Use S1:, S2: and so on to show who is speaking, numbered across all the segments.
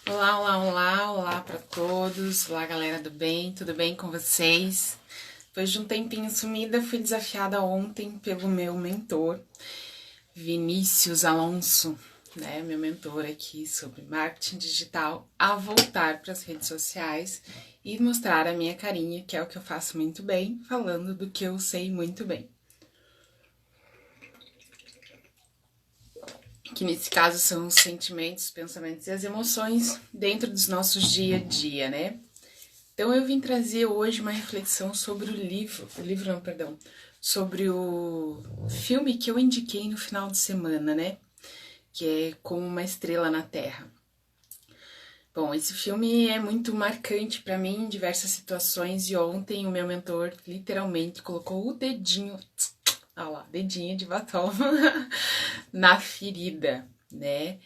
S1: Olá, olá, olá, olá para todos. Olá, galera do bem, tudo bem com vocês? Depois de um tempinho sumida, fui desafiada ontem pelo meu mentor, Vinícius Alonso, né, meu mentor aqui sobre marketing digital, a voltar para as redes sociais e mostrar a minha carinha, que é o que eu faço muito bem, falando do que eu sei muito bem. Que nesse caso são os sentimentos, pensamentos e as emoções dentro dos nossos dia a dia, né? Então eu vim trazer hoje uma reflexão sobre sobre o filme que eu indiquei no final de semana, né? Que é Como uma Estrela na Terra. Bom, esse filme é muito marcante para mim em diversas situações e ontem o meu mentor literalmente colocou o dedinho, olha lá, dedinho de batom na ferida, né?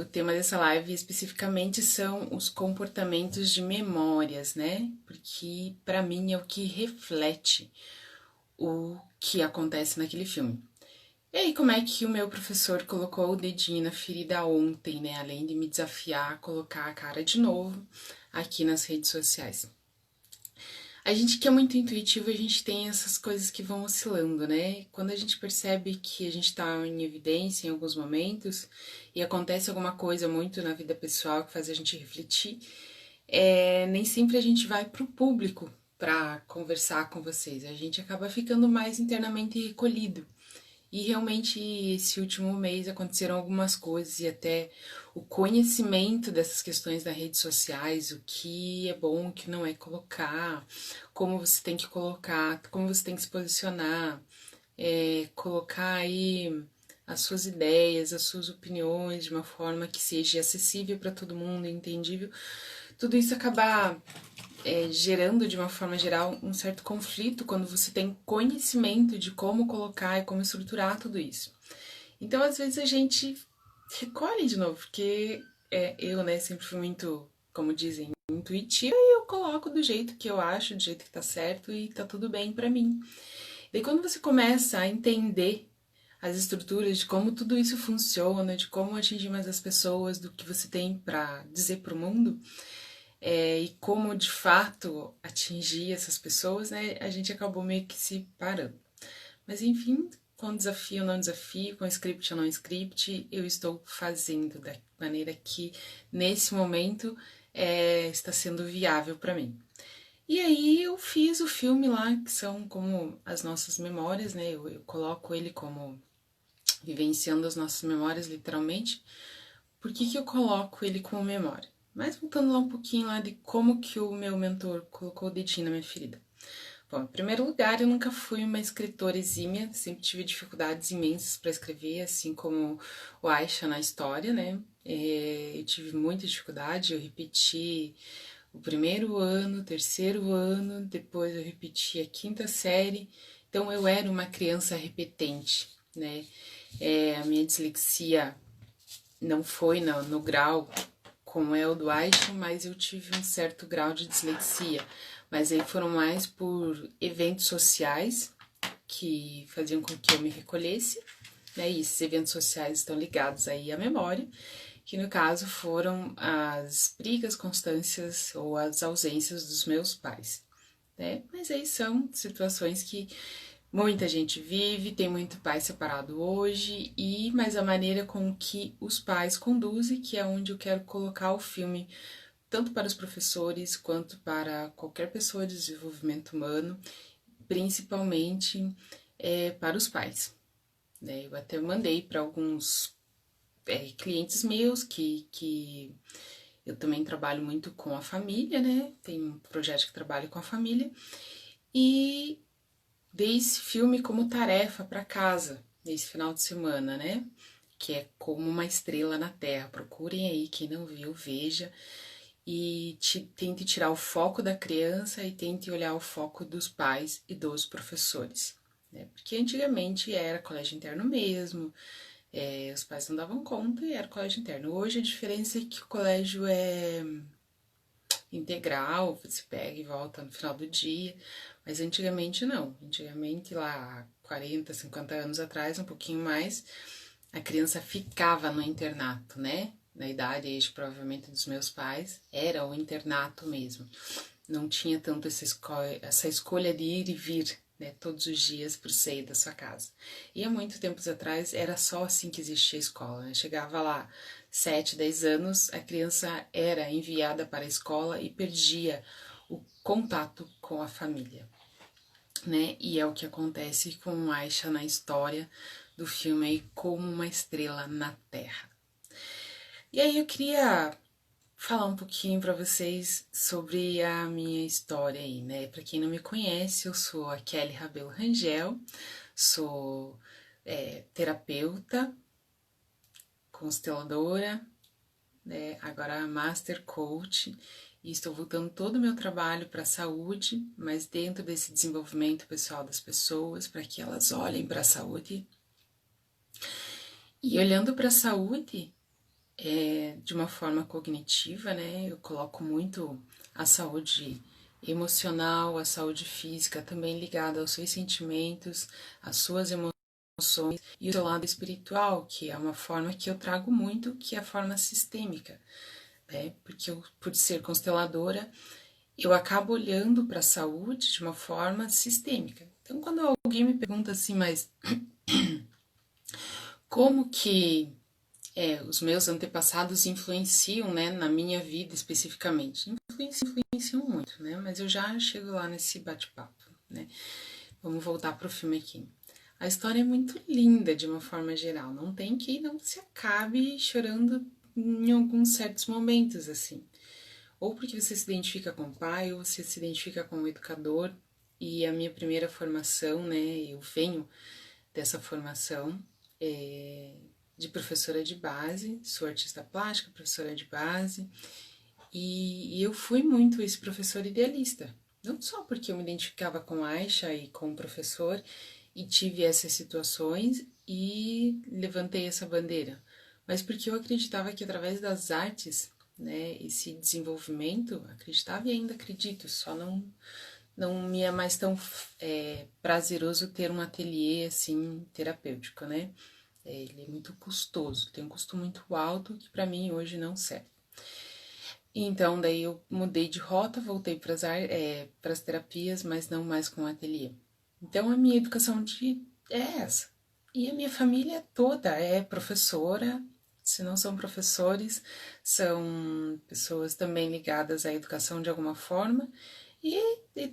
S1: O tema dessa live especificamente são os comportamentos de memórias, né? Porque para mim é o que reflete o que acontece naquele filme. E aí, como é que o meu professor colocou o dedinho na ferida ontem, né? Além de me desafiar a colocar a cara de novo aqui nas redes sociais. A gente que é muito intuitivo, a gente tem essas coisas que vão oscilando, né? Quando a gente percebe que a gente tá em evidência em alguns momentos e acontece alguma coisa muito na vida pessoal que faz a gente refletir, nem sempre a gente vai pro público para conversar com vocês. A gente acaba ficando mais internamente recolhido. E realmente esse último mês aconteceram algumas coisas e até o conhecimento dessas questões das redes sociais, o que é bom, o que não é colocar, como você tem que colocar, como você tem que se posicionar, colocar aí as suas ideias, as suas opiniões de uma forma que seja acessível para todo mundo, entendível. Tudo isso acaba gerando de uma forma geral um certo conflito quando você tem conhecimento de como colocar e como estruturar tudo isso. Então, às vezes a gente recolhe de novo, porque eu, né, sempre fui muito, como dizem, intuitiva e eu coloco do jeito que eu acho, do jeito que tá certo e tá tudo bem pra mim. Daí quando você começa a entender as estruturas de como tudo isso funciona, de como atingir mais as pessoas, do que você tem para dizer para o mundo, e como de fato atingir essas pessoas, né? A gente acabou meio que se parando. Mas enfim, com desafio ou não desafio, com script ou não script, eu estou fazendo da maneira que nesse momento está sendo viável para mim. E aí eu fiz o filme lá, que são como as nossas memórias, né? Eu coloco ele como vivenciando as nossas memórias, literalmente. Por que eu coloco ele como memória? Mas voltando lá um pouquinho lá de como que o meu mentor colocou o dedinho na minha ferida. Bom, em primeiro lugar, eu nunca fui uma escritora exímia, sempre tive dificuldades imensas para escrever, assim como o Aisha na história, né? Eu tive muita dificuldade, eu repeti o primeiro ano, o terceiro ano, depois eu repeti a quinta série, então eu era uma criança repetente, né? A minha dislexia não foi no grau como é o do Aisha, mas eu tive um certo grau de dislexia. Mas aí foram mais por eventos sociais que faziam com que eu me recolhesse, né? E esses eventos sociais estão ligados aí à memória, que no caso foram as brigas, constâncias ou as ausências dos meus pais, né? Mas aí são situações que muita gente vive, tem muito pai separado hoje, mas a maneira com que os pais conduzem, que é onde eu quero colocar o filme, tanto para os professores quanto para qualquer pessoa de desenvolvimento humano, principalmente para os pais, né? Eu até mandei para alguns clientes meus que eu também trabalho muito com a família, né? Tem um projeto que trabalho com a família e dei esse filme como tarefa para casa nesse final de semana, né? Que é Como uma Estrela na Terra. Procurem aí, quem não viu, veja. E tente tirar o foco da criança e tente olhar o foco dos pais e dos professores. Né? Porque antigamente era colégio interno mesmo, os pais não davam conta e era colégio interno. Hoje a diferença é que o colégio é integral, você pega e volta no final do dia, mas antigamente não. Antigamente, lá 40, 50 anos atrás, um pouquinho mais, a criança ficava no internato, né? na idade provavelmente dos meus pais, era o internato mesmo. Não tinha tanto essa escolha de ir e vir, né, todos os dias por sair da sua casa. E há muito tempos atrás era só assim que existia a escola, né? Chegava lá 7, 10 anos, a criança era enviada para a escola e perdia o contato com a família, né? E é o que acontece com Aisha na história do filme aí, Como uma Estrela na Terra. E aí eu queria falar um pouquinho para vocês sobre a minha história aí, né? Para quem não me conhece, eu sou a Kelly Rabelo Rangel, sou terapeuta, consteladora, né? Agora Master Coach, e estou voltando todo o meu trabalho para a saúde, mas dentro desse desenvolvimento pessoal das pessoas, para que elas olhem para a saúde. E olhando para a saúde, de uma forma cognitiva, né? Eu coloco muito a saúde emocional, a saúde física, também ligada aos seus sentimentos, às suas emoções e o seu lado espiritual, que é uma forma que eu trago muito, que é a forma sistêmica, né? Porque eu, por ser consteladora, eu acabo olhando para a saúde de uma forma sistêmica. Então, quando alguém me pergunta assim, mas como que os meus antepassados influenciam, né, na minha vida especificamente? Influenciam muito, né? Mas eu já chego lá nesse bate-papo, né? Vamos voltar pro filme aqui. A história é muito linda de uma forma geral. Não tem que não se acabe chorando em alguns certos momentos, assim. Ou porque você se identifica com o pai, ou você se identifica com o educador. E a minha primeira formação, né, eu venho dessa formação de professora de base, sou artista plástica, professora de base, e eu fui muito esse professor idealista. Não só porque eu me identificava com a Aisha e com o professor e tive essas situações e levantei essa bandeira, mas porque eu acreditava que através das artes, né, esse desenvolvimento, acreditava e ainda acredito, só não me é mais tão prazeroso ter um ateliê assim terapêutico, né? Ele é muito custoso, tem um custo muito alto que para mim hoje não serve. Então daí eu mudei de rota, voltei para as terapias, mas não mais com o ateliê. Então a minha educação é essa. E a minha família toda é professora, se não são professores, são pessoas também ligadas à educação de alguma forma, e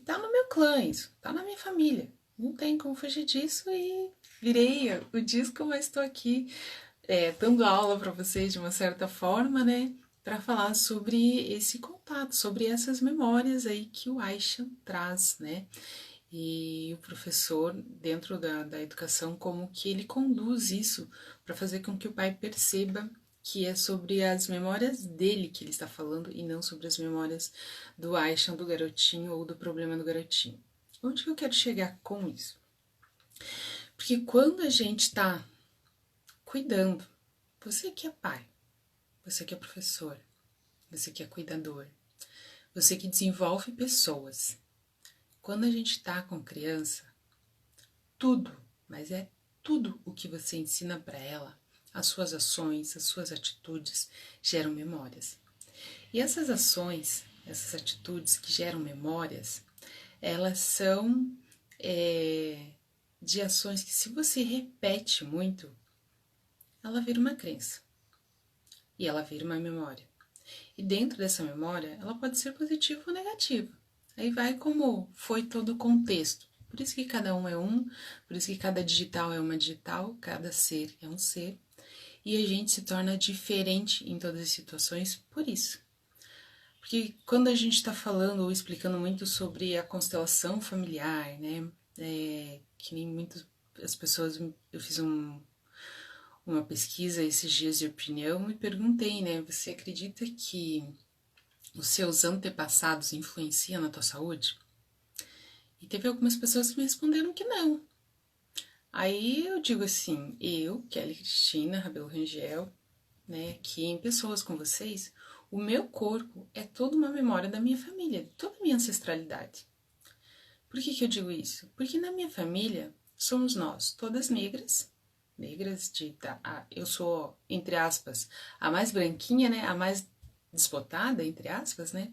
S1: tá no meu clã isso, tá na minha família. Não tem como fugir disso e virei o disco, mas estou aqui dando aula para vocês de uma certa forma, né? Para falar sobre esse contato, sobre essas memórias aí que o Aisha traz, né? E o professor, dentro da educação, como que ele conduz isso para fazer com que o pai perceba que é sobre as memórias dele que ele está falando e não sobre as memórias do Aisha, do garotinho ou do problema do garotinho. Onde que eu quero chegar com isso? Porque quando a gente está cuidando, você que é pai, você que é professor, você que é cuidador, você que desenvolve pessoas, quando a gente está com criança, tudo, mas é tudo o que você ensina para ela, as suas ações, as suas atitudes geram memórias. E essas ações, essas atitudes que geram memórias, elas são de ações que, se você repete muito, ela vira uma crença e ela vira uma memória. E dentro dessa memória, ela pode ser positiva ou negativa. Aí vai como foi todo o contexto. Por isso que cada um é um, por isso que cada digital é uma digital, cada ser é um ser. E a gente se torna diferente em todas as situações por isso. Porque quando a gente está falando ou explicando muito sobre a constelação familiar, né? Que nem muitas as pessoas, eu fiz uma pesquisa esses dias de opinião e perguntei, né? Você acredita que os seus antepassados influenciam na tua saúde? E teve algumas pessoas que me responderam que não. Aí eu digo assim, eu, Kelly Cristina Rabelo Rangel, né, que em pessoas com vocês, o meu corpo é toda uma memória da minha família, de toda a minha ancestralidade. Por que eu digo isso? Porque na minha família somos nós, todas negras, negras, eu sou, entre aspas, a mais branquinha, né? A mais desbotada, entre aspas, né?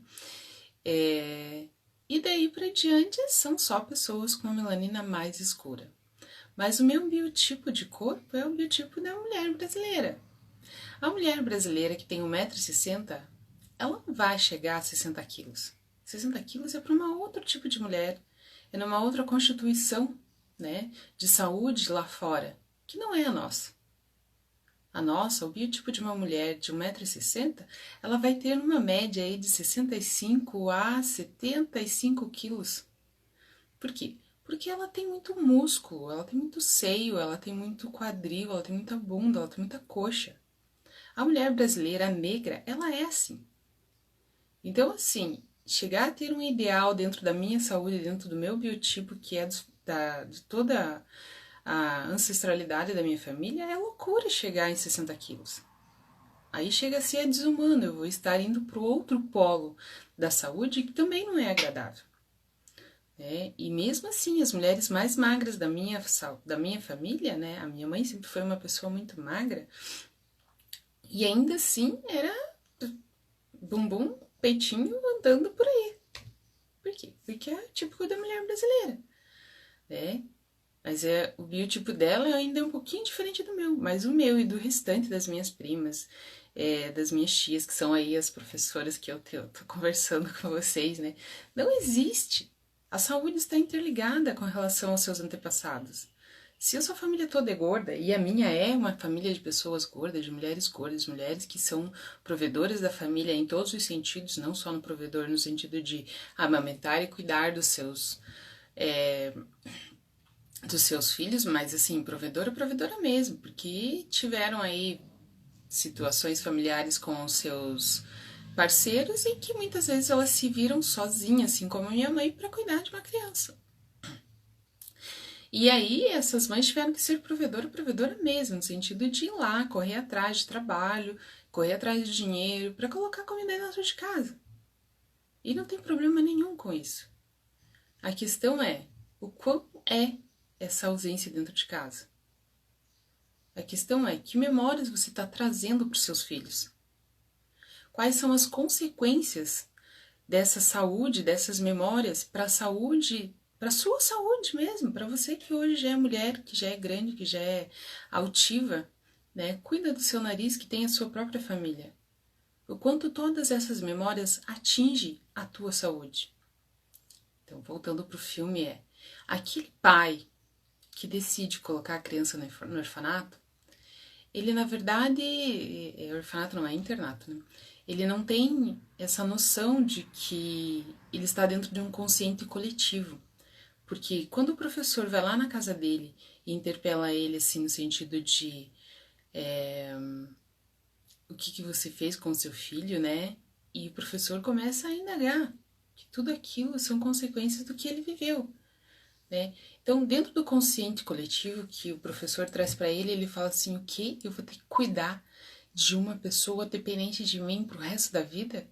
S1: E daí pra diante são só pessoas com a melanina mais escura. Mas o meu biotipo de corpo é o biotipo da mulher brasileira. A mulher brasileira que tem 1,60 m, ela não vai chegar a 60 quilos. 60 quilos é para uma outro tipo de mulher, é numa outra constituição, né, de saúde lá fora, que não é a nossa. A nossa, o biotipo de uma mulher de 1,60 m, ela vai ter uma média aí de 65 a 75 quilos. Por quê? Porque ela tem muito músculo, ela tem muito seio, ela tem muito quadril, ela tem muita bunda, ela tem muita coxa. A mulher brasileira negra, ela é assim. Então, assim, chegar a ter um ideal dentro da minha saúde, dentro do meu biotipo, que é de toda a ancestralidade da minha família, é loucura chegar em 60 quilos. Aí chega a ser desumano, eu vou estar indo para o outro polo da saúde, que também não é agradável. E mesmo assim, as mulheres mais magras da minha família, né? A minha mãe sempre foi uma pessoa muito magra, e ainda assim era bumbum, peitinho andando por aí. Por quê? Porque é típico da mulher brasileira, né? Mas o biotipo dela ainda é um pouquinho diferente do meu. Mas o meu e do restante das minhas primas, das minhas tias, que são aí as professoras que eu tô conversando com vocês, né? Não existe. A saúde está interligada com relação aos seus antepassados. Se a sua família toda é gorda, e a minha é uma família de pessoas gordas, de mulheres que são provedoras da família em todos os sentidos, não só no provedor no sentido de amamentar e cuidar dos seus filhos, mas assim, provedora mesmo, porque tiveram aí situações familiares com os seus parceiros e que muitas vezes elas se viram sozinhas, assim como a minha mãe, para cuidar de uma criança. E aí essas mães tiveram que ser provedora mesmo, no sentido de ir lá, correr atrás de trabalho, correr atrás de dinheiro, para colocar comida dentro de casa. E não tem problema nenhum com isso. A questão é, o quão é essa ausência dentro de casa? A questão é, que memórias você está trazendo para os seus filhos? Quais são as consequências dessa saúde, dessas memórias para a saúde, para a sua saúde mesmo, para você que hoje já é mulher, que já é grande, que já é altiva, né? Cuida do seu nariz, que tem a sua própria família. O quanto todas essas memórias atingem a tua saúde. Então, voltando para o filme, aquele pai que decide colocar a criança no orfanato, ele na verdade, orfanato não é internato, né? Ele não tem essa noção de que ele está dentro de um consciente coletivo. Porque quando o professor vai lá na casa dele e interpela ele assim no sentido de o que você fez com o seu filho, né? E o professor começa a indagar que tudo aquilo são consequências do que ele viveu, né? Então, dentro do consciente coletivo que o professor traz para ele, ele fala assim, o quê? Eu vou ter que cuidar de uma pessoa dependente de mim pro resto da vida?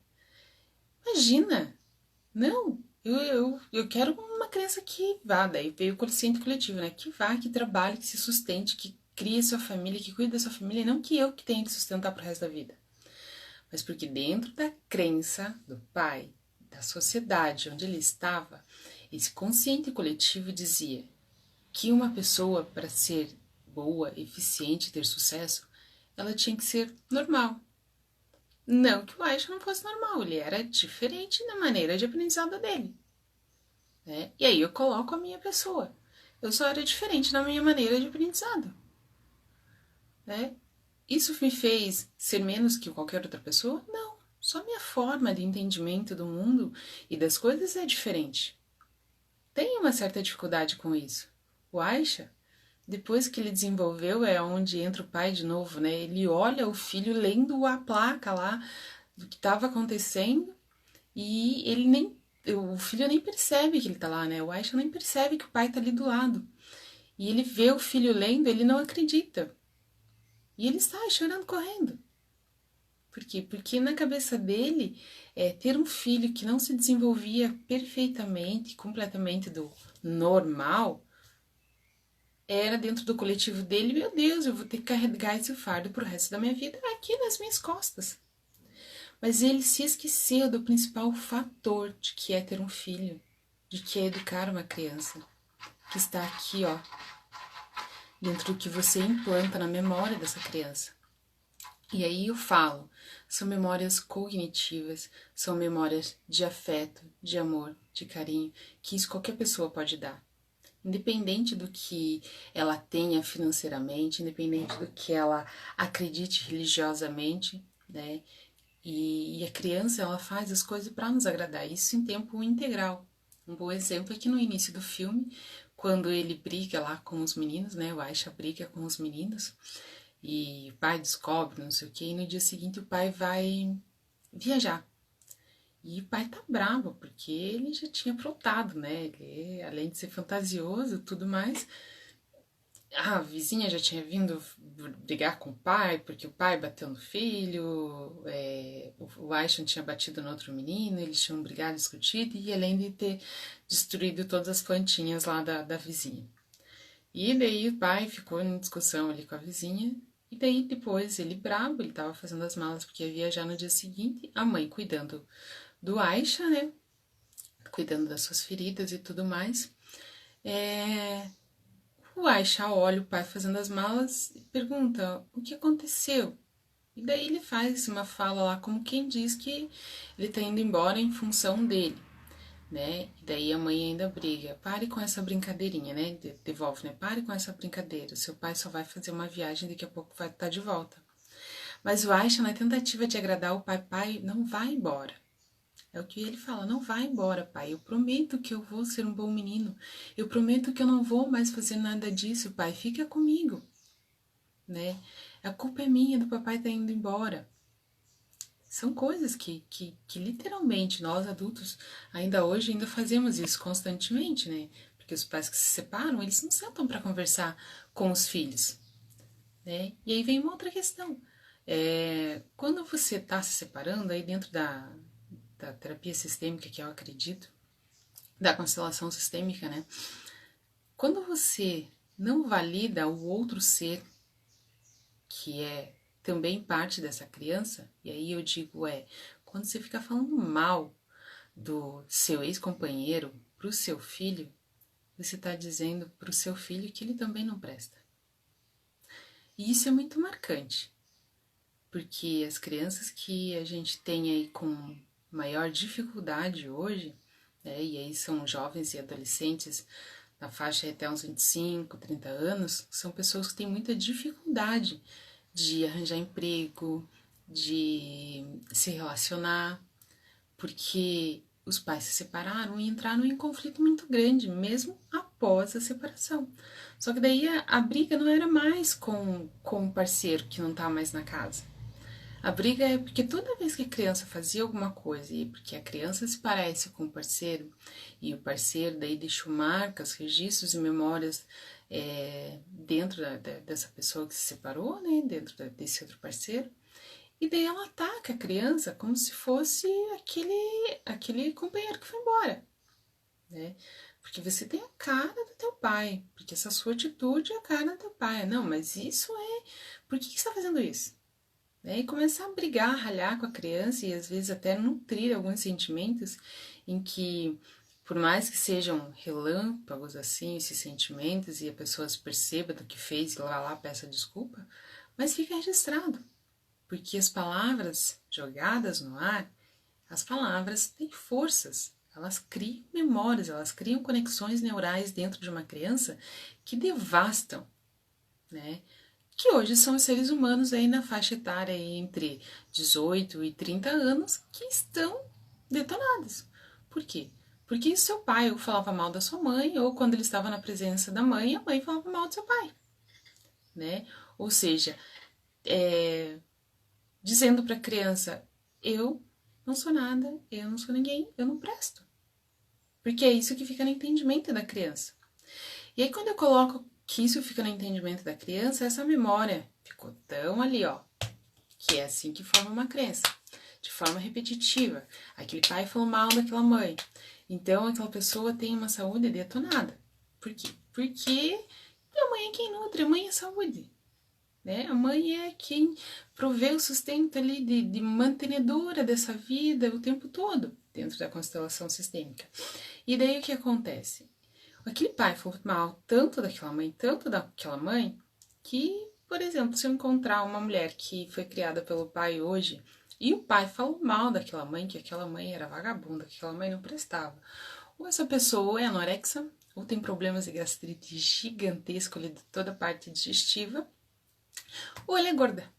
S1: Imagina! Não! Eu quero uma criança que vá, daí veio o consciente coletivo, né? Que vá, que trabalhe, que se sustente, que crie sua família, que cuide da sua família, e não que eu que tenha que sustentar pro resto da vida. Mas porque dentro da crença do pai, da sociedade onde ele estava, esse consciente coletivo dizia que uma pessoa, para ser boa, eficiente, ter sucesso, ela tinha que ser normal. Não que o Aisha não fosse normal, ele era diferente na maneira de aprendizado dele. Né? E aí eu coloco a minha pessoa. Eu só era diferente na minha maneira de aprendizado. Né? Isso me fez ser menos que qualquer outra pessoa? Não. Só minha forma de entendimento do mundo e das coisas é diferente. Tem uma certa dificuldade com isso. O Aisha, depois que ele desenvolveu, é onde entra o pai de novo, né? Ele olha o filho lendo a placa lá do que estava acontecendo e o filho nem percebe que ele tá lá, né? O Aisha nem percebe que o pai tá ali do lado. E ele vê o filho lendo, ele não acredita. E ele sai chorando, correndo. Por quê? Porque na cabeça dele, ter um filho que não se desenvolvia perfeitamente, completamente do normal, era dentro do coletivo dele, meu Deus, eu vou ter que carregar esse fardo pro resto da minha vida aqui nas minhas costas. Mas ele se esqueceu do principal fator de que é ter um filho, de que é educar uma criança, que está aqui, ó, dentro do que você implanta na memória dessa criança. E aí eu falo, são memórias cognitivas, são memórias de afeto, de amor, de carinho, que isso qualquer pessoa pode dar. Independente do que ela tenha financeiramente, independente do que ela acredite religiosamente, né? E a criança, ela faz as coisas para nos agradar, isso em tempo integral. Um bom exemplo é que no início do filme, quando ele briga lá com os meninos, né? O Aisha briga com os meninos, e o pai descobre, não sei o que, e no dia seguinte o pai vai viajar. E o pai tá bravo, porque ele já tinha aprontado, né? Ele, além de ser fantasioso e tudo mais, a vizinha já tinha vindo brigar com o pai, porque o pai bateu no filho, o Aishan tinha batido no outro menino, eles tinham brigado, discutido, e além de ter destruído todas as plantinhas lá da vizinha. E daí o pai ficou em discussão ali com a vizinha, e daí depois ele bravo, ele tava fazendo as malas porque ia viajar no dia seguinte, a mãe cuidando do Aisha, né? Cuidando das suas feridas e tudo mais. O Aisha olha o pai fazendo as malas e pergunta o que aconteceu. E daí ele faz uma fala lá como quem diz que ele tá indo embora em função dele, né? E daí a mãe ainda briga, pare com essa brincadeirinha, né? Devolve, né? Pare com essa brincadeira, seu pai só vai fazer uma viagem, daqui a pouco vai estar de volta. Mas o Aisha, na tentativa de agradar o pai, não vai embora. É o que ele fala, não vai embora, pai. Eu prometo que eu vou ser um bom menino. Eu prometo que eu não vou mais fazer nada disso, pai. Fica comigo, né? A culpa é minha do papai tá indo embora. São coisas que literalmente nós adultos ainda hoje ainda fazemos isso constantemente, né? Porque os pais que se separam, eles não sentam para conversar com os filhos, né? E aí vem uma outra questão. Quando você está se separando, aí dentro da terapia sistêmica, que eu acredito, da constelação sistêmica, né? Quando você não valida o outro ser, que é também parte dessa criança, e aí eu digo quando você fica falando mal do seu ex-companheiro pro seu filho, você está dizendo pro seu filho que ele também não presta. E isso é muito marcante, porque as crianças que a gente tem aí com maior dificuldade hoje, né, e aí são jovens e adolescentes na faixa até uns 25, 30 anos, são pessoas que têm muita dificuldade de arranjar emprego, de se relacionar, porque os pais se separaram e entraram em conflito muito grande, mesmo após a separação. Só que daí a briga não era mais com o parceiro que não tá mais na casa. A briga é porque toda vez que a criança fazia alguma coisa e porque a criança se parece com o parceiro e o parceiro daí deixou marcas, registros e memórias dentro dessa pessoa que se separou, né, dentro desse outro parceiro, e daí ela ataca a criança como se fosse aquele companheiro que foi embora, né? Porque você tem a cara do teu pai, porque essa sua atitude é a cara do teu pai. Não, mas isso por que você está fazendo isso? E começar a brigar, a ralhar com a criança e às vezes até nutrir alguns sentimentos em que, por mais que sejam relâmpagos assim, esses sentimentos e a pessoa se perceba do que fez e lá peça desculpa, mas fica registrado, porque as palavras jogadas no ar, as palavras têm forças, elas criam memórias, elas criam conexões neurais dentro de uma criança que devastam, né? Que hoje são os seres humanos aí na faixa etária aí entre 18 e 30 anos que estão detonados. Por quê? Porque seu pai ou falava mal da sua mãe, ou quando ele estava na presença da mãe, a mãe falava mal do seu pai, né? Ou seja, dizendo para a criança, eu não sou nada, eu não sou ninguém, eu não presto. Porque é isso que fica no entendimento da criança. E aí quando eu coloco que isso fica no entendimento da criança, essa memória ficou tão ali, ó, que é assim que forma uma crença, de forma repetitiva. Aquele pai falou mal daquela mãe, então aquela pessoa tem uma saúde detonada. Por quê? Porque E a mãe é quem nutre, a mãe é saúde, né? A mãe é quem provê o sustento ali de mantenedora dessa vida o tempo todo, dentro da constelação sistêmica. E daí o que acontece? Aquele pai falou mal tanto daquela mãe, que, por exemplo, se eu encontrar uma mulher que foi criada pelo pai hoje, e o pai falou mal daquela mãe, que aquela mãe era vagabunda, que aquela mãe não prestava, ou essa pessoa é anorexa, ou tem problemas de gastrite gigantesco ali de toda a parte digestiva, ou ela é gorda.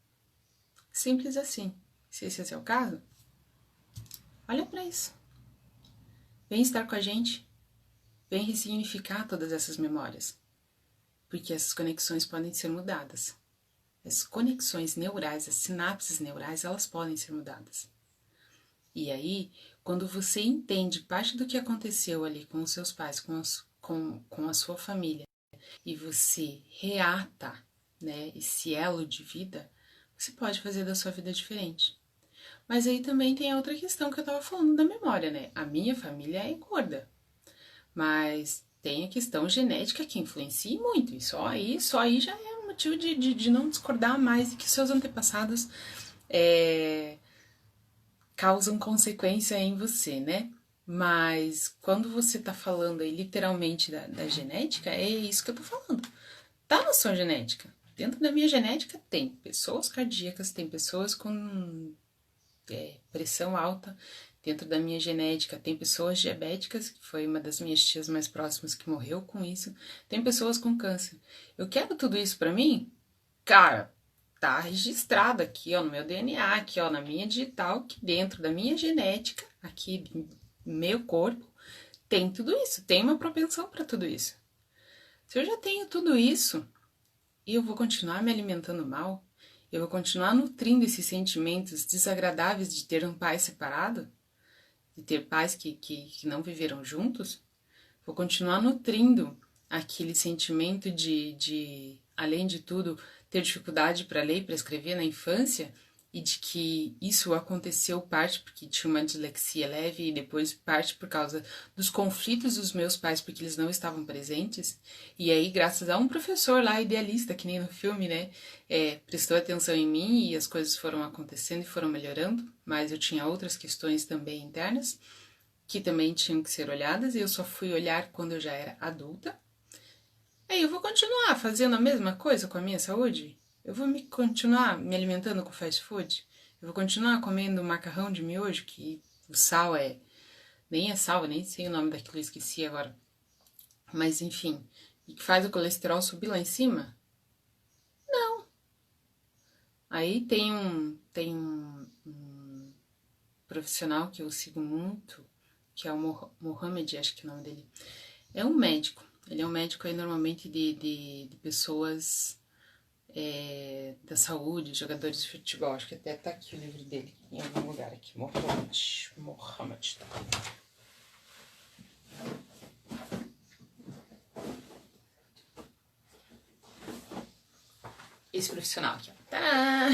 S1: Simples assim. Se esse é o seu caso, olha para isso. Vem estar com a gente. Vem ressignificar todas essas memórias. Porque essas conexões podem ser mudadas. As conexões neurais, as sinapses neurais, elas podem ser mudadas. E aí, quando você entende parte do que aconteceu ali com os seus pais, com a sua família, e você reata, né, esse elo de vida, você pode fazer da sua vida diferente. Mas aí também tem a outra questão que eu tava falando da memória, né? A minha família é gorda, mas tem a questão genética que influencia muito, e só aí já é um motivo de não discordar mais de que seus antepassados causam consequência em você, né? Mas quando você tá falando aí literalmente da genética, é isso que eu tô falando. Tá na sua genética. Dentro da minha genética tem pessoas cardíacas, tem pessoas com pressão alta. Dentro da minha genética tem pessoas diabéticas, que foi uma das minhas tias mais próximas que morreu com isso. Tem pessoas com câncer. Eu quero tudo isso pra mim? Cara, tá registrado aqui, ó, no meu DNA, aqui, ó, na minha digital, que dentro da minha genética, aqui do meu corpo, tem tudo isso, tem uma propensão para tudo isso. Se eu já tenho tudo isso e eu vou continuar me alimentando mal, eu vou continuar nutrindo esses sentimentos desagradáveis de ter um pai separado, de ter pais que não viveram juntos, vou continuar nutrindo aquele sentimento além de tudo, ter dificuldade para ler e para escrever na infância, e de que isso aconteceu parte porque tinha uma dislexia leve e depois parte por causa dos conflitos dos meus pais porque eles não estavam presentes. E aí, graças a um professor lá, idealista, que nem no filme, né, prestou atenção em mim e as coisas foram acontecendo e foram melhorando, mas eu tinha outras questões também internas que também tinham que ser olhadas e eu só fui olhar quando eu já era adulta. Aí eu vou continuar fazendo a mesma coisa com a minha saúde? Eu vou continuar me alimentando com fast food? Eu vou continuar comendo macarrão de miojo, que o sal nem é sal, nem sei o nome daquilo, esqueci agora. Mas enfim, e que faz o colesterol subir lá em cima? Não. Aí tem um profissional que eu sigo muito, que é o Mohamed, acho que é o nome dele. É um médico. Ele é um médico aí normalmente de pessoas da saúde, jogadores de futebol. Acho que até tá aqui o livro dele, em algum lugar aqui. Mohamed. Tá. Esse profissional aqui, ó. Tadá!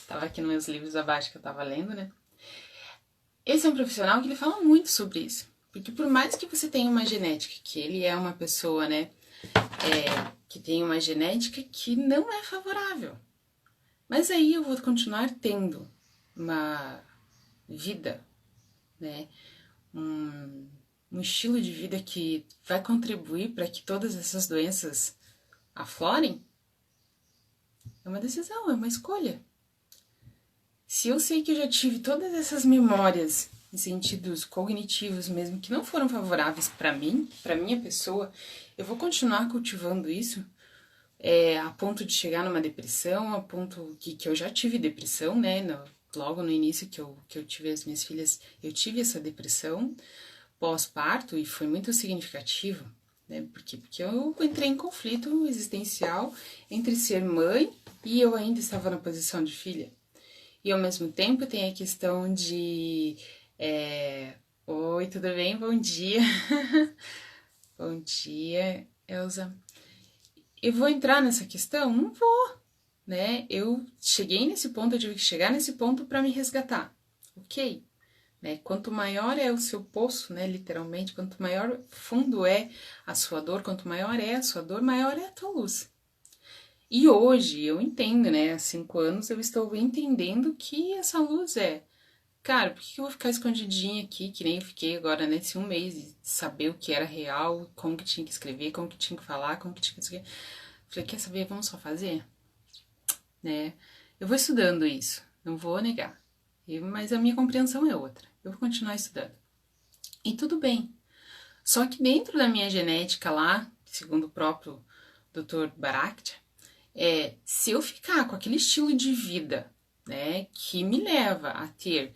S1: Tava aqui nos meus livros abaixo que eu tava lendo, né? Esse é um profissional que ele fala muito sobre isso. Porque por mais que você tenha uma genética, que ele é uma pessoa, né, que tem uma genética que não é favorável. Mas aí eu vou continuar tendo uma vida, né, um estilo de vida que vai contribuir para que todas essas doenças aflorem. É uma decisão, é uma escolha. Se eu sei que eu já tive todas essas memórias em sentidos cognitivos mesmo que não foram favoráveis para mim, para minha pessoa, eu vou continuar cultivando isso a ponto de chegar numa depressão, a ponto que eu já tive depressão, né? Logo no início que eu tive as minhas filhas, eu tive essa depressão pós-parto e foi muito significativo, né? Porque eu entrei em conflito existencial entre ser mãe e eu ainda estava na posição de filha. E ao mesmo tempo tem a questão de oi, tudo bem? Bom dia. Bom dia, Elza. Eu vou entrar nessa questão? Não vou, né? Eu cheguei nesse ponto, eu tive que chegar nesse ponto para me resgatar. Ok? né? Quanto maior é o seu poço, né, literalmente, quanto maior fundo é a sua dor, quanto maior é a sua dor, maior é a tua luz. E hoje eu entendo, né, há 5 anos eu estou entendendo que essa luz é, cara, por que eu vou ficar escondidinha aqui, que nem eu fiquei agora nesse 1 mês, de saber o que era real, como que tinha que escrever, como que tinha que falar, como que tinha que escrever. Falei, quer saber, vamos só fazer? Né? Eu vou estudando isso, não vou negar. Mas a minha compreensão é outra. Eu vou continuar estudando. E tudo bem. Só que dentro da minha genética lá, segundo o próprio Dr. Baraktia, se eu ficar com aquele estilo de vida, né, que me leva a ter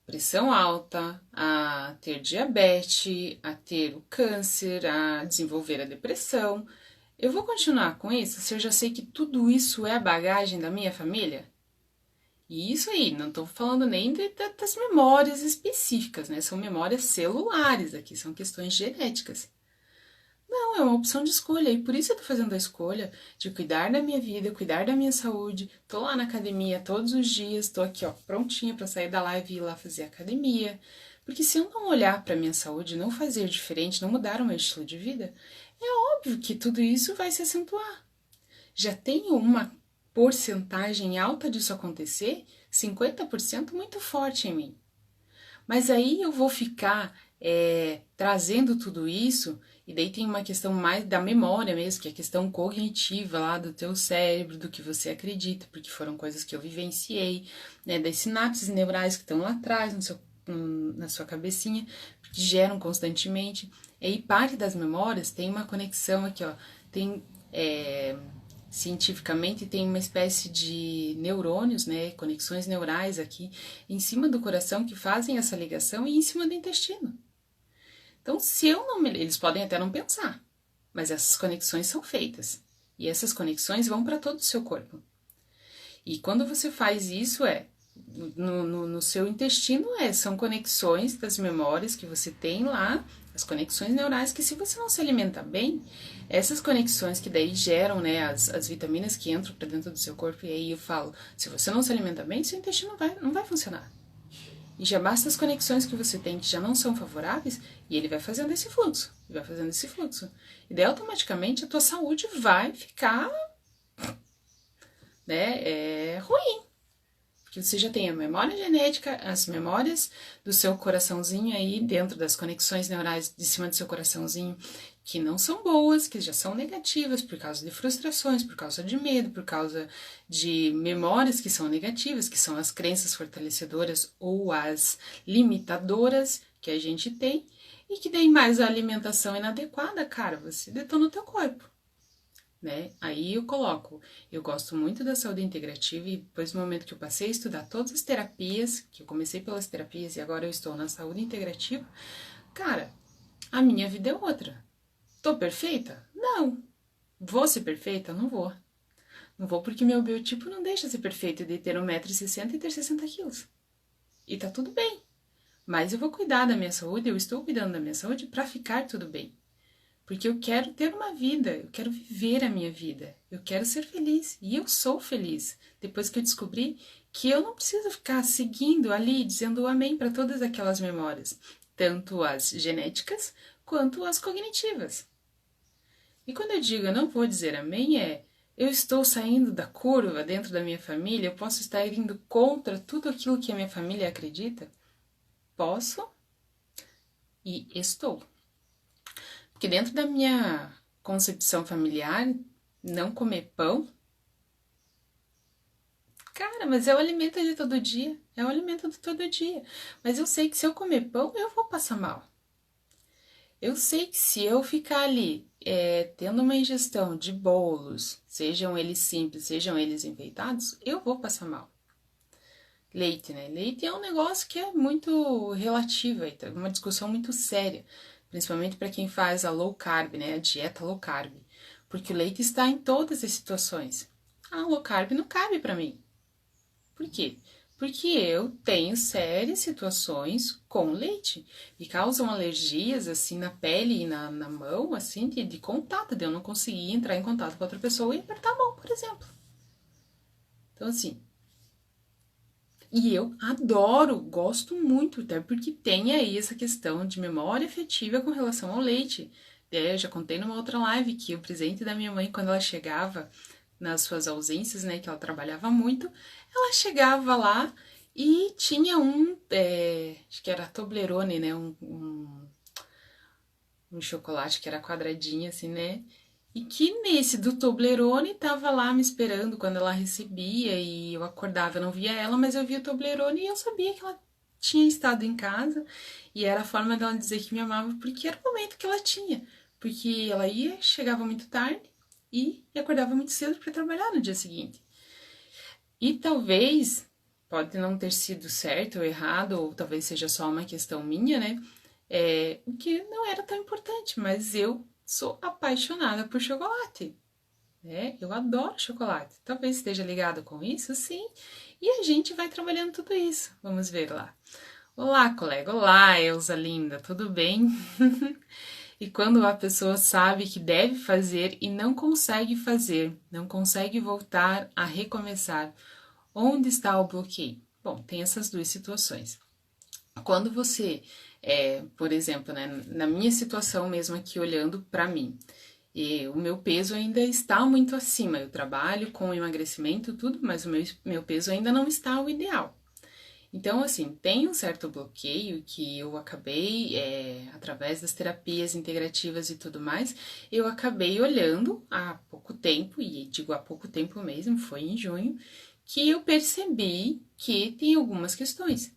S1: pressão alta, a ter diabetes, a ter o câncer, a desenvolver a depressão, eu vou continuar com isso se eu já sei que tudo isso é a bagagem da minha família? E isso aí, não estou falando nem das memórias específicas, né? São memórias celulares aqui, são questões genéticas. Não, é uma opção de escolha, e por isso eu tô fazendo a escolha de cuidar da minha vida, cuidar da minha saúde. Tô lá na academia todos os dias, tô aqui, ó, prontinha para sair da live e ir lá fazer academia. Porque se eu não olhar para minha saúde, não fazer diferente, não mudar o meu estilo de vida, é óbvio que tudo isso vai se acentuar. Já tenho uma porcentagem alta disso acontecer, 50% muito forte em mim. Mas aí eu vou ficar trazendo tudo isso, e daí tem uma questão mais da memória mesmo, que é a questão cognitiva lá do teu cérebro, do que você acredita, porque foram coisas que eu vivenciei, né, das sinapses neurais que estão lá atrás, na sua cabecinha, que geram constantemente. E aí parte das memórias tem uma conexão aqui, ó, tem... cientificamente tem uma espécie de neurônios, né, conexões neurais aqui em cima do coração que fazem essa ligação e em cima do intestino. Então, se eu não me... Eles podem até não pensar, mas essas conexões são feitas. E essas conexões vão para todo o seu corpo. E quando você faz isso, no seu intestino, são conexões das memórias que você tem lá, as conexões neurais, que se você não se alimenta bem, essas conexões que daí geram, né, as vitaminas que entram para dentro do seu corpo, e aí eu falo, se você não se alimenta bem, seu intestino não vai funcionar. E já basta as conexões que você tem que já não são favoráveis, e ele vai fazendo esse fluxo, e vai fazendo esse fluxo. E daí automaticamente a tua saúde vai ficar, né, ruim. Porque você já tem a memória genética, as memórias do seu coraçãozinho aí, dentro das conexões neurais de cima do seu coraçãozinho, que não são boas, que já são negativas por causa de frustrações, por causa de medo, por causa de memórias que são negativas, que são as crenças fortalecedoras ou as limitadoras que a gente tem, e que daí mais a alimentação inadequada, cara, você detona o teu corpo. Né? Aí eu coloco, eu gosto muito da saúde integrativa e depois do momento que eu passei a estudar todas as terapias, que eu comecei pelas terapias e agora eu estou na saúde integrativa, cara, a minha vida é outra. Tô perfeita? Não. Vou ser perfeita? Não vou. Não vou porque meu biotipo não deixa ser perfeito de ter 1,60 m e ter 60 quilos. E tá tudo bem. Mas eu vou cuidar da minha saúde, eu estou cuidando da minha saúde para ficar tudo bem. Porque eu quero ter uma vida, eu quero viver a minha vida, eu quero ser feliz. E eu sou feliz. Depois que eu descobri que eu não preciso ficar seguindo ali, dizendo amém para todas aquelas memórias, tanto as genéticas quanto as cognitivas. E quando eu digo eu não vou dizer amém, eu estou saindo da curva dentro da minha família, eu posso estar indo contra tudo aquilo que a minha família acredita? Posso e estou. Porque dentro da minha concepção familiar, não comer pão, cara, mas é o alimento de todo dia, é o alimento de todo dia. Mas eu sei que se eu comer pão, eu vou passar mal. Eu sei que se eu ficar ali tendo uma ingestão de bolos, sejam eles simples, sejam eles enfeitados, eu vou passar mal. Leite, né? Leite é um negócio que é muito relativo, é uma discussão muito séria. Principalmente para quem faz a low carb, né, a dieta low carb, porque o leite está em todas as situações. A low carb não cabe para mim. Por quê? Porque eu tenho sérias situações com leite e causam alergias assim na pele e na mão, assim, de contato, de eu não conseguir entrar em contato com outra pessoa e apertar a mão, por exemplo. Então, assim, E eu adoro, gosto muito, até porque tem aí essa questão de memória afetiva com relação ao leite. Eu já contei numa outra live que o presente da minha mãe, quando ela chegava nas suas ausências, né, que ela trabalhava muito, ela chegava lá e tinha acho que era Toblerone, né, um chocolate que era quadradinho assim, né, e que nesse do Toblerone tava lá me esperando quando ela recebia e eu acordava, eu não via ela, mas eu via o Toblerone e eu sabia que ela tinha estado em casa e era a forma dela dizer que me amava porque era o momento que ela tinha, porque ela ia, chegava muito tarde e acordava muito cedo para trabalhar no dia seguinte. E talvez, pode não ter sido certo ou errado, ou talvez seja só uma questão minha, né? O que não era tão importante, mas eu sou apaixonada por chocolate, né? Eu adoro chocolate. Talvez esteja ligado com isso, sim. E a gente vai trabalhando tudo isso. Vamos ver lá. Olá, colega. Olá, Elza linda. Tudo bem? E quando a pessoa sabe que deve fazer e não consegue fazer, não consegue voltar a recomeçar, onde está o bloqueio? Bom, tem essas duas situações. Quando você, por exemplo, né, na minha situação mesmo aqui olhando para mim, e o meu peso ainda está muito acima. Eu trabalho com emagrecimento, tudo, mas o meu peso ainda não está ao ideal. Então, assim, tem um certo bloqueio que eu acabei, através das terapias integrativas e tudo mais, eu acabei olhando há pouco tempo, e digo há pouco tempo mesmo, foi em junho, que eu percebi que tem algumas questões.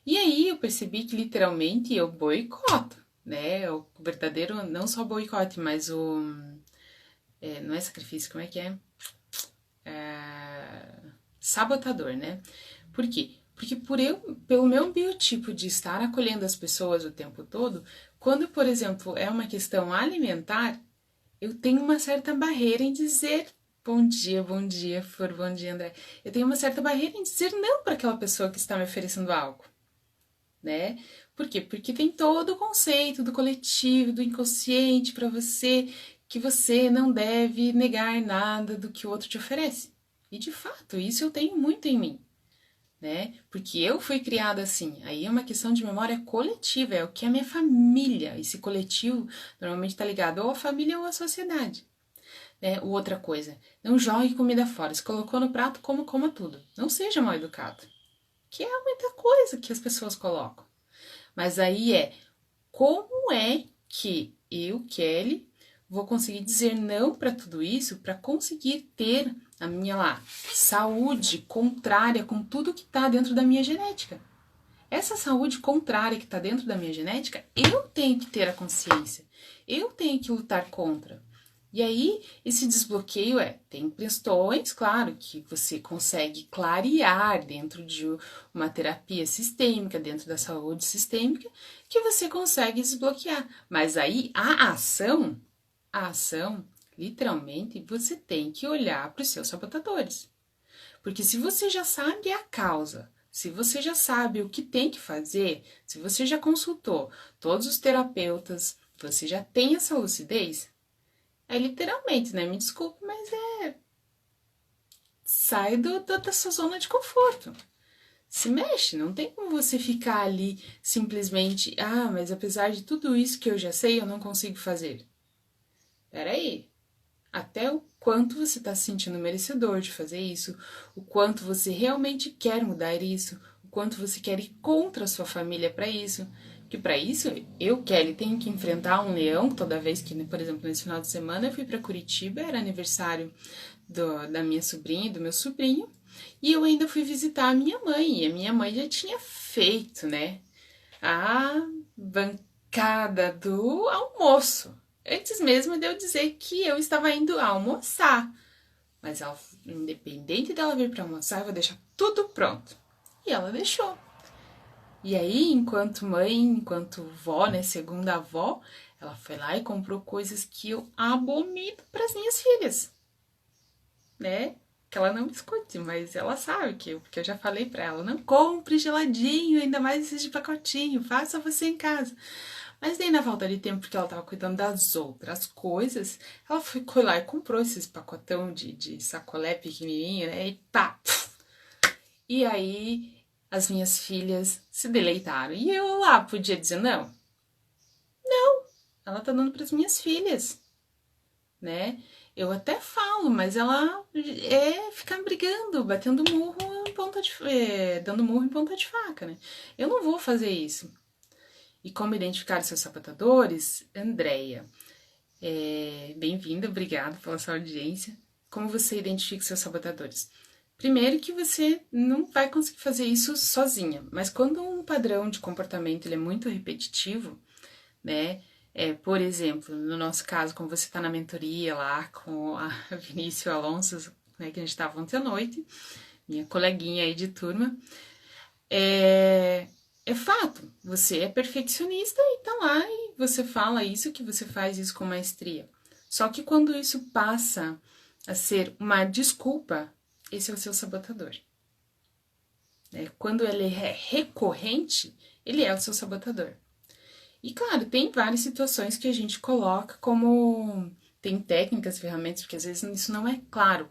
S1: E aí eu percebi que literalmente eu boicoto, né? O verdadeiro, não só boicote, mas não é sacrifício, como é que é? Sabotador, né? Por quê? Porque pelo meu biotipo de estar acolhendo as pessoas o tempo todo, quando, por exemplo, é uma questão alimentar, eu tenho uma certa barreira em dizer bom dia, bom dia, André. Eu tenho uma certa barreira em dizer não para aquela pessoa que está me oferecendo algo, né? Por quê? Porque tem todo o conceito do coletivo, do inconsciente para você, que você não deve negar nada do que o outro te oferece. E de fato, isso eu tenho muito em mim, né? Porque eu fui criada assim. Aí é uma questão de memória coletiva, é o que a minha família, esse coletivo, normalmente está ligado ou à família ou à sociedade. Né? Outra coisa, não jogue comida fora. Se colocou no prato, coma tudo. Não seja mal educado. Que é muita coisa que as pessoas colocam. Mas aí como é que eu, Kelly, vou conseguir dizer não para tudo isso para conseguir ter a minha saúde contrária com tudo que está dentro da minha genética? Essa saúde contrária que está dentro da minha genética, eu tenho que ter a consciência, eu tenho que lutar contra. E aí, esse desbloqueio tem questões, claro, que você consegue clarear dentro de uma terapia sistêmica, dentro da saúde sistêmica, que você consegue desbloquear. Mas aí, a ação, literalmente, você tem que olhar para os seus sabotadores. Porque se você já sabe a causa, se você já sabe o que tem que fazer, se você já consultou todos os terapeutas, você já tem essa lucidez, literalmente, né? Me desculpe, mas sai da sua zona de conforto. Se mexe, não tem como você ficar ali simplesmente, mas apesar de tudo isso que eu já sei, eu não consigo fazer. Peraí, até o quanto você está se sentindo merecedor de fazer isso, o quanto você realmente quer mudar isso, o quanto você quer ir contra a sua família para isso. Que para isso, eu, Kelly, tenho que enfrentar um leão toda vez que, por exemplo, nesse final de semana eu fui para Curitiba, era aniversário da minha sobrinha e do meu sobrinho, e eu ainda fui visitar a minha mãe, e a minha mãe já tinha feito, né, a bancada do almoço, antes mesmo de eu dizer que eu estava indo almoçar. Mas ela, independente dela vir para almoçar, eu vou deixar tudo pronto. E ela deixou. E aí, enquanto mãe, enquanto vó, né, segunda avó, ela foi lá e comprou coisas que eu abomino para as minhas filhas, né? Que ela não me escute, mas ela sabe porque eu já falei para ela, não compre geladinho, ainda mais esses de pacotinho, faça você em casa. Mas daí na falta de tempo, porque ela tava cuidando das outras coisas, ela foi lá e comprou esses pacotão de sacolé pequenininho, né? E pá! E aí as minhas filhas se deleitaram. E eu lá podia dizer, não, ela tá dando para as minhas filhas, né? Eu até falo, mas ela ficar brigando, batendo murro em ponta de, dando murro em ponta de faca, né? Eu não vou fazer isso. E como identificar seus sabotadores? Andréia, bem-vinda, obrigada pela sua audiência. Como você identifica seus sabotadores? Primeiro que você não vai conseguir fazer isso sozinha, mas quando um padrão de comportamento ele é muito repetitivo, né? Por exemplo, no nosso caso, como você está na mentoria lá com a Vinícius Alonso, né, que a gente estava ontem à noite, minha coleguinha aí de turma, é fato, você é perfeccionista e tá lá e você fala isso, que você faz isso com maestria. Só que quando isso passa a ser uma desculpa, esse é o seu sabotador. Quando ele é recorrente, ele é o seu sabotador. E claro, tem várias situações que a gente coloca como... Tem técnicas, ferramentas, porque às vezes isso não é claro,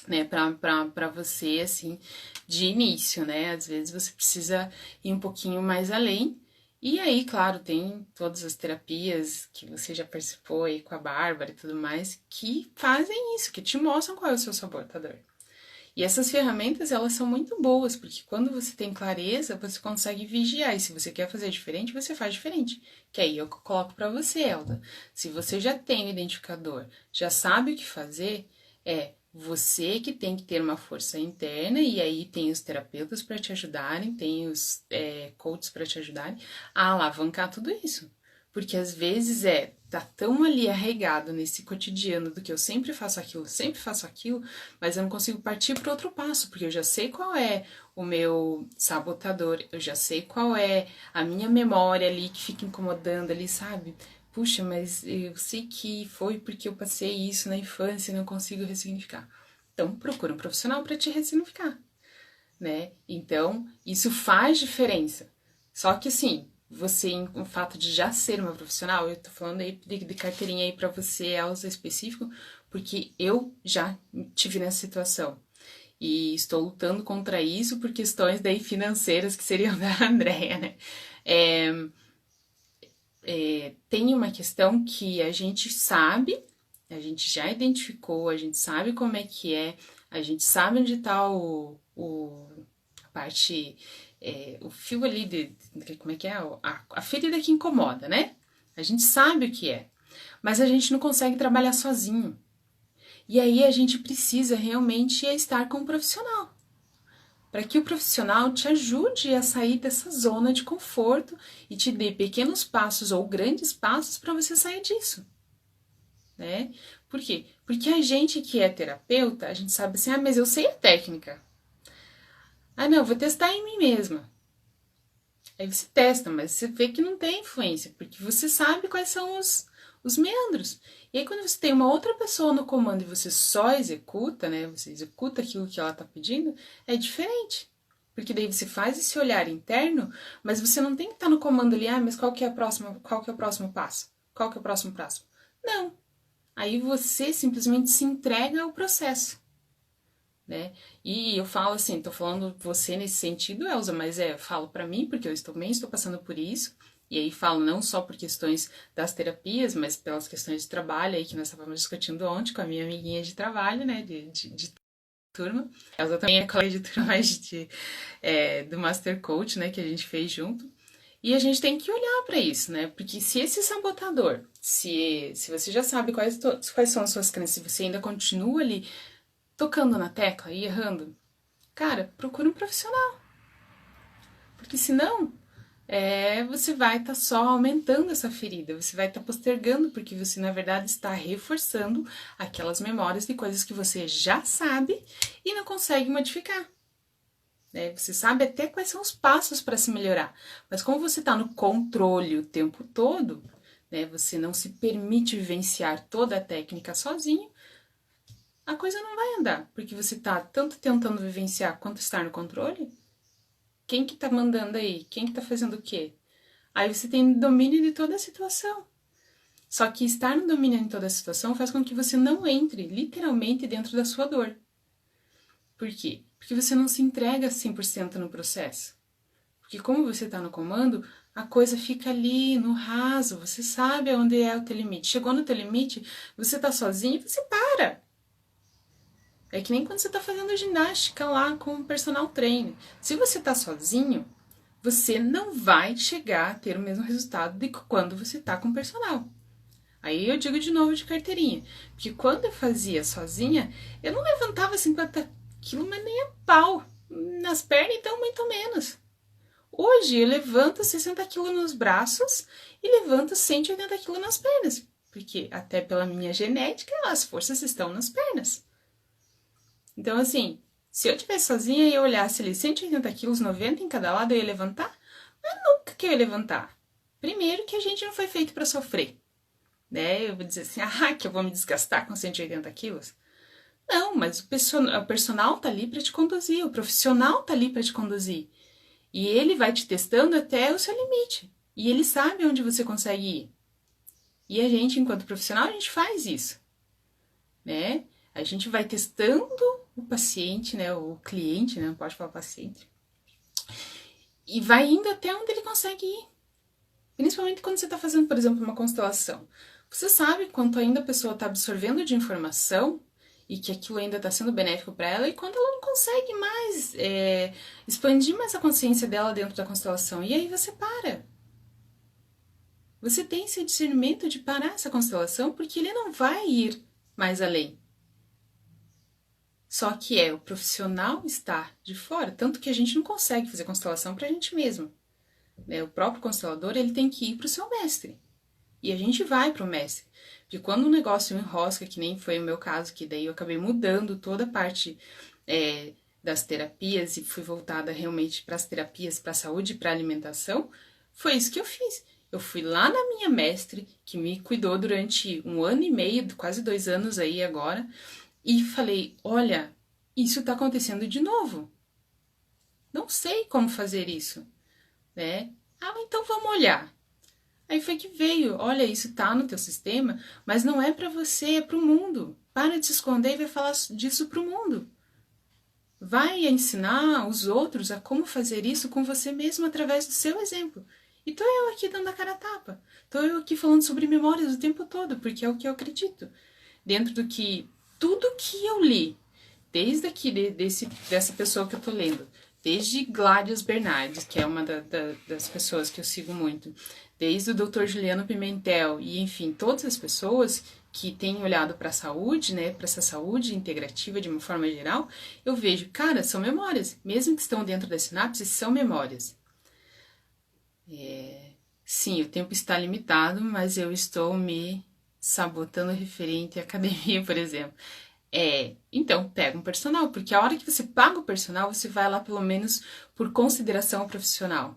S1: né, pra você, assim, de início, né? Às vezes você precisa ir um pouquinho mais além. E aí, claro, tem todas as terapias que você já participou aí com a Bárbara e tudo mais, que fazem isso, que te mostram qual é o seu sabotador. E essas ferramentas, elas são muito boas, porque quando você tem clareza, você consegue vigiar. E se você quer fazer diferente, você faz diferente. Que aí eu coloco para você, Elda. Se você já tem o identificador, já sabe o que fazer, é você que tem que ter uma força interna, e aí tem os terapeutas para te ajudarem, tem os coaches para te ajudarem a alavancar tudo isso. Porque às vezes tá tão ali arraigado nesse cotidiano do que eu sempre faço aquilo, mas eu não consigo partir para outro passo, porque eu já sei qual é o meu sabotador, eu já sei qual é a minha memória ali que fica incomodando ali, sabe? Puxa, mas eu sei que foi porque eu passei isso na infância e não consigo ressignificar. Então, procura um profissional para te ressignificar, né? Então, isso faz diferença. Só que assim, você, o fato de já ser uma profissional, eu tô falando aí de carteirinha aí pra você, Elza, específico, porque eu já tive nessa situação. E estou lutando contra isso por questões daí financeiras que seriam da Andrea, né? Tem uma questão que a gente sabe, a gente já identificou, a gente sabe como é que é, a gente sabe onde tá a parte, o fio ali como é que é? A ferida que incomoda, né? A gente sabe o que é, mas a gente não consegue trabalhar sozinho. E aí a gente precisa realmente estar com um profissional, para que o profissional te ajude a sair dessa zona de conforto e te dê pequenos passos ou grandes passos para você sair disso, né? Por quê? Porque a gente que é terapeuta, a gente sabe assim, mas eu sei a técnica. Ah, não, vou testar em mim mesma. Aí você testa, mas você vê que não tem influência, porque você sabe quais são os meandros. E aí quando você tem uma outra pessoa no comando e você só executa, né? Você executa aquilo que ela tá pedindo, é diferente. Porque daí você faz esse olhar interno, mas você não tem que estar no comando ali, mas qual que é o próximo passo? Qual que é o próximo passo? Não. Aí você simplesmente se entrega ao processo, né? E eu falo assim, tô falando você nesse sentido, Elza, mas eu falo para mim, porque eu também estou passando por isso, e aí falo não só por questões das terapias, mas pelas questões de trabalho aí que nós estávamos discutindo ontem com a minha amiguinha de trabalho, né, de turma. Elza também é colega de turma mais do Master Coach, né, que a gente fez junto. E a gente tem que olhar para isso, né? Porque se esse sabotador, se você já sabe quais são as suas crenças, se você ainda continua ali tocando na tecla e errando, cara, procura um profissional. Porque senão, você vai estar só aumentando essa ferida, você vai estar postergando, porque você, na verdade, está reforçando aquelas memórias de coisas que você já sabe e não consegue modificar. Né? Você sabe até quais são os passos para se melhorar, mas como você está no controle o tempo todo, né, você não se permite vivenciar toda a técnica sozinho, a coisa não vai andar, porque você tá tanto tentando vivenciar quanto estar no controle. Quem que tá mandando aí? Quem que tá fazendo o quê? Aí você tem domínio de toda a situação. Só que estar no domínio de toda a situação faz com que você não entre literalmente dentro da sua dor. Por quê? Porque você não se entrega 100% no processo. Porque como você está no comando, a coisa fica ali no raso, você sabe onde é o teu limite. Chegou no teu limite, você está sozinho e você para. É que nem quando você está fazendo ginástica lá com o personal trainer. Se você está sozinho, você não vai chegar a ter o mesmo resultado de quando você está com o personal. Aí eu digo de novo de carteirinha. Porque quando eu fazia sozinha, eu não levantava 50 quilos, mas nem a pau. Nas pernas, então, muito menos. Hoje eu levanto 60 quilos nos braços e levanto 180 quilos nas pernas. Porque até pela minha genética, as forças estão nas pernas. Então, assim, se eu estivesse sozinha e eu olhasse ali 180 quilos, 90 em cada lado, eu ia levantar? Mas nunca que eu ia levantar. Primeiro que a gente não foi feito para sofrer. Né? Eu vou dizer assim, que eu vou me desgastar com 180 quilos. Não, mas o personal tá ali para te conduzir, o profissional tá ali para te conduzir. E ele vai te testando até o seu limite. E ele sabe onde você consegue ir. E a gente, enquanto profissional, a gente faz isso. Né? A gente vai testando o paciente, né? O cliente, né? Não pode falar paciente. E vai indo até onde ele consegue ir. Principalmente quando você está fazendo, por exemplo, uma constelação. Você sabe quanto ainda a pessoa está absorvendo de informação e que aquilo ainda está sendo benéfico para ela e quando ela não consegue mais expandir mais a consciência dela dentro da constelação. E aí você para. Você tem esse discernimento de parar essa constelação porque ele não vai ir mais além. Só que o profissional está de fora, tanto que a gente não consegue fazer constelação para a gente mesmo. O próprio constelador ele tem que ir para o seu mestre. E a gente vai para o mestre. Porque quando o negócio enrosca, que nem foi o meu caso, que daí eu acabei mudando toda a parte das terapias e fui voltada realmente para as terapias, para a saúde e para a alimentação, foi isso que eu fiz. Eu fui lá na minha mestre, que me cuidou durante 1 ano e meio, quase 2 anos aí agora, e falei, olha, isso está acontecendo de novo. Não sei como fazer isso. Né? Então vamos olhar. Aí foi que veio, olha, isso tá no teu sistema, mas não é para você, é pro mundo. Para de se esconder e vai falar disso pro mundo. Vai ensinar os outros a como fazer isso com você mesmo através do seu exemplo. E tô eu aqui dando a cara a tapa. Tô eu aqui falando sobre memórias o tempo todo, porque é o que eu acredito. Dentro do que tudo que eu li, desde aqui dessa pessoa que eu tô lendo, desde Gladys Bernardes, que é uma das pessoas que eu sigo muito, desde o Dr. Juliano Pimentel, e enfim, todas as pessoas que têm olhado para a saúde, né, para essa saúde integrativa de uma forma geral, eu vejo, cara, são memórias, mesmo que estão dentro das sinapses, são memórias. Sim, o tempo está limitado, mas eu estou me sabotando referente à academia, por exemplo. Então, pega um personal, porque a hora que você paga o personal, você vai lá pelo menos por consideração profissional.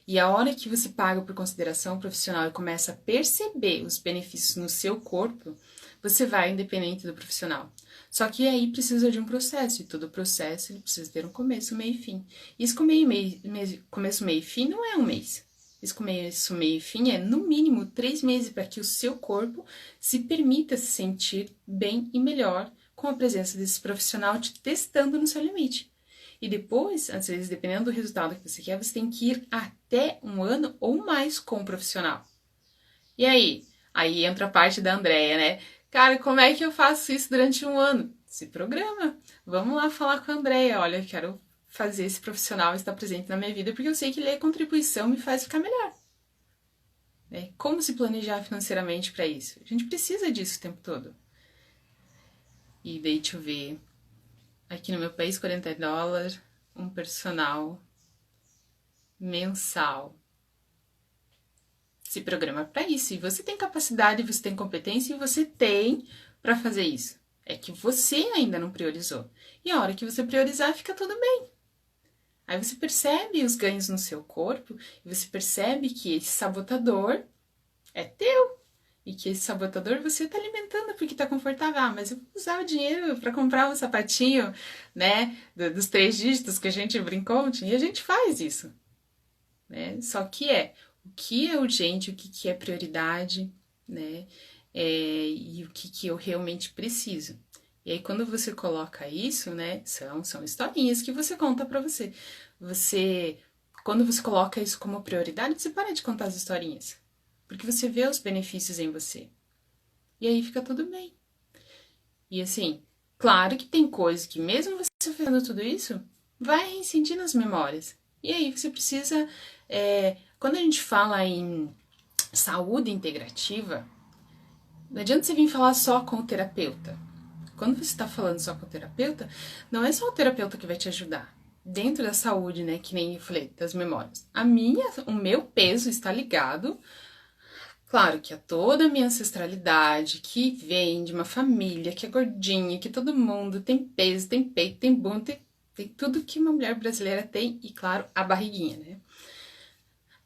S1: E a hora que você paga por consideração profissional e começa a perceber os benefícios no seu corpo, você vai independente do profissional. Só que aí precisa de um processo, e todo processo ele precisa ter um começo, meio e fim. Isso começo, meio e fim não é um mês. Isso começo, meio e fim é no mínimo 3 meses para que o seu corpo se permita se sentir bem e melhor com a presença desse profissional te testando no seu limite. E depois, às vezes, dependendo do resultado que você quer, você tem que ir até 1 ano ou mais com o profissional. E aí? Aí entra a parte da Andrea, né? Cara, como é que eu faço isso durante 1 ano? Se programa. Vamos lá falar com a Andrea. Olha, eu quero fazer esse profissional estar presente na minha vida, porque eu sei que ele é contribuição me faz ficar melhor. Como se planejar financeiramente para isso? A gente precisa disso o tempo todo. E daí, deixa eu ver. Aqui no meu país, $40, um personal mensal. Se programa para isso. E você tem capacidade, você tem competência e você tem para fazer isso. É que você ainda não priorizou. E a hora que você priorizar, fica tudo bem. Aí você percebe os ganhos no seu corpo e você percebe que esse sabotador é teu. E que esse sabotador você tá alimentando porque tá confortável. Mas eu vou usar o dinheiro para comprar um sapatinho, né? Dos 3 dígitos que a gente brincou. E a gente faz isso. Né? Só que o que é urgente, o que é prioridade, né? E o que eu realmente preciso. E aí, quando você coloca isso, né, são historinhas que você conta pra você. Quando você coloca isso como prioridade, você para de contar as historinhas. Porque você vê os benefícios em você. E aí fica tudo bem. E assim, claro que tem coisas que mesmo você fazendo tudo isso, vai reincidir nas memórias. E aí você precisa... quando a gente fala em saúde integrativa, não adianta você vir falar só com o terapeuta. Quando você está falando só com o terapeuta, não é só o terapeuta que vai te ajudar. Dentro da saúde, né, que nem eu falei, das memórias. O meu peso está ligado, claro, que a toda a minha ancestralidade, que vem de uma família que é gordinha, que todo mundo tem peso, tem peito, tem bunda, tem tudo que uma mulher brasileira tem e, claro, a barriguinha, né?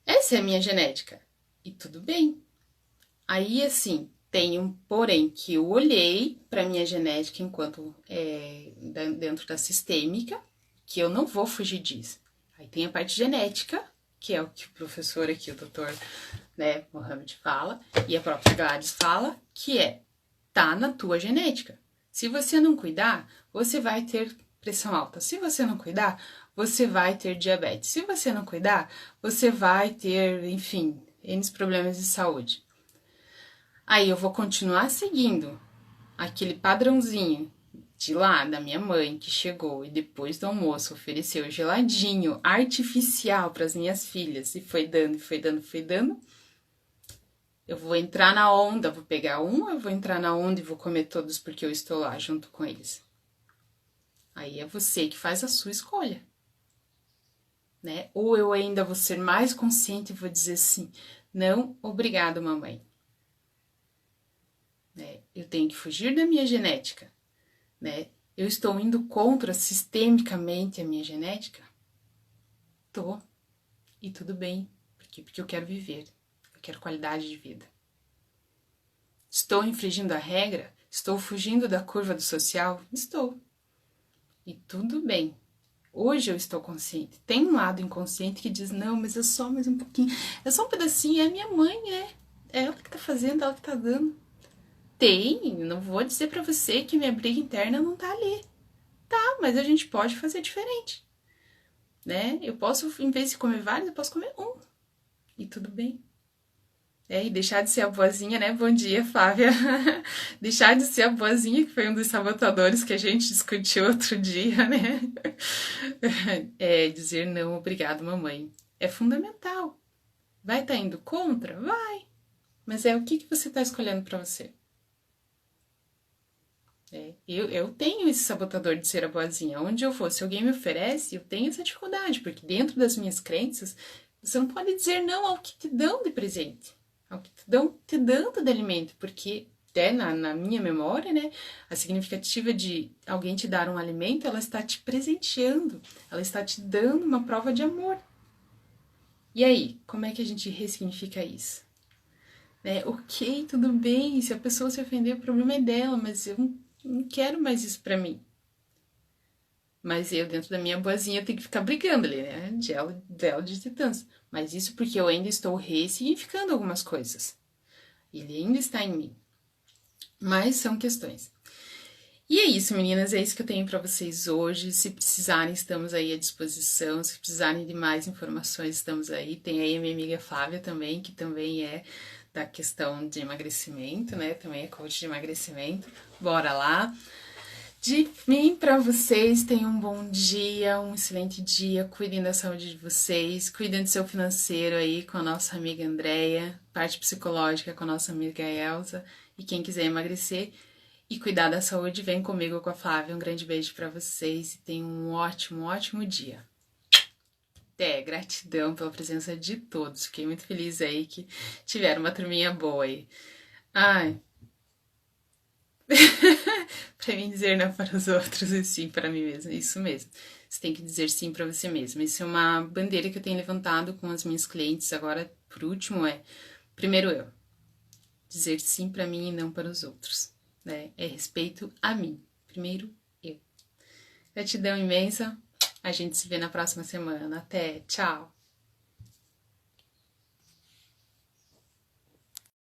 S1: Essa é a minha genética. E tudo bem. Aí, assim, tem um porém que eu olhei para minha genética enquanto dentro da sistêmica, que eu não vou fugir disso. Aí tem a parte genética, que é o que o professor aqui, o doutor, né, Mohamed fala, e a própria Gladys fala, que tá na tua genética. Se você não cuidar, você vai ter pressão alta. Se você não cuidar, você vai ter diabetes. Se você não cuidar, você vai ter, enfim, N problemas de saúde. Aí eu vou continuar seguindo aquele padrãozinho de lá da minha mãe que chegou e depois do almoço ofereceu geladinho artificial para as minhas filhas e foi dando, e foi dando, foi dando. Eu vou entrar na onda, vou pegar um, eu vou entrar na onda e vou comer todos porque eu estou lá junto com eles. Aí é você que faz a sua escolha, né? Ou eu ainda vou ser mais consciente e vou dizer assim, não, obrigado, mamãe. Né? Eu tenho que fugir da minha genética, né? Eu estou indo contra sistemicamente a minha genética? Tô. E tudo bem. Por quê? Porque eu quero viver. Eu quero qualidade de vida. Estou infringindo a regra? Estou fugindo da curva do social? Estou. E tudo bem. Hoje eu estou consciente. Tem um lado inconsciente que diz, não, mas é só mais um pouquinho. É só um pedacinho, é minha mãe, é. É ela que tá fazendo, ela que tá dando. Tem, não vou dizer pra você que minha briga interna não tá ali. Tá, mas a gente pode fazer diferente. Né? Eu posso, em vez de comer vários, eu posso comer um. E tudo bem. E deixar de ser a boazinha, né? Bom dia, Flávia. Deixar de ser a boazinha, que foi um dos sabotadores que a gente discutiu outro dia, né? Dizer não, obrigado, mamãe. É fundamental. Vai estar indo contra? Vai. Mas o que você está escolhendo para você? Eu tenho esse sabotador de ser a boazinha. Onde eu for, se alguém me oferece, eu tenho essa dificuldade, porque dentro das minhas crenças, você não pode dizer não ao que te dão de presente, ao que te dando de alimento, porque até na minha memória, né, a significativa de alguém te dar um alimento, ela está te presenteando, ela está te dando uma prova de amor. E aí, como é que a gente ressignifica isso? Ok, tudo bem, se a pessoa se ofender, o problema é dela, mas eu não quero mais isso pra mim. Mas eu, dentro da minha boazinha, tenho que ficar brigando ali, né? Duelo de titãs. Mas isso porque eu ainda estou ressignificando algumas coisas. Ele ainda está em mim. Mas são questões. E é isso, meninas. É isso que eu tenho pra vocês hoje. Se precisarem, estamos aí à disposição. Se precisarem de mais informações, estamos aí. Tem aí a minha amiga Flávia também, que também é da questão de emagrecimento, né? Também é coach de emagrecimento. Bora lá! De mim para vocês, tenham um bom dia, um excelente dia, cuidem da saúde de vocês, cuidem do seu financeiro aí com a nossa amiga Andréia, parte psicológica com a nossa amiga Elsa, e quem quiser emagrecer e cuidar da saúde, vem comigo com a Flávia. Um grande beijo para vocês e tenham um ótimo, ótimo dia. Gratidão pela presença de todos, fiquei muito feliz aí que tiveram uma turminha boa aí. Ai... para mim dizer não para os outros e sim para mim mesma, isso mesmo. Você tem que dizer sim para você mesma. Isso é uma bandeira que eu tenho levantado com as minhas clientes agora, por último, primeiro eu. Dizer sim para mim e não para os outros, né? É respeito a mim. Primeiro eu. Gratidão imensa. A gente se vê na próxima semana. Até, tchau!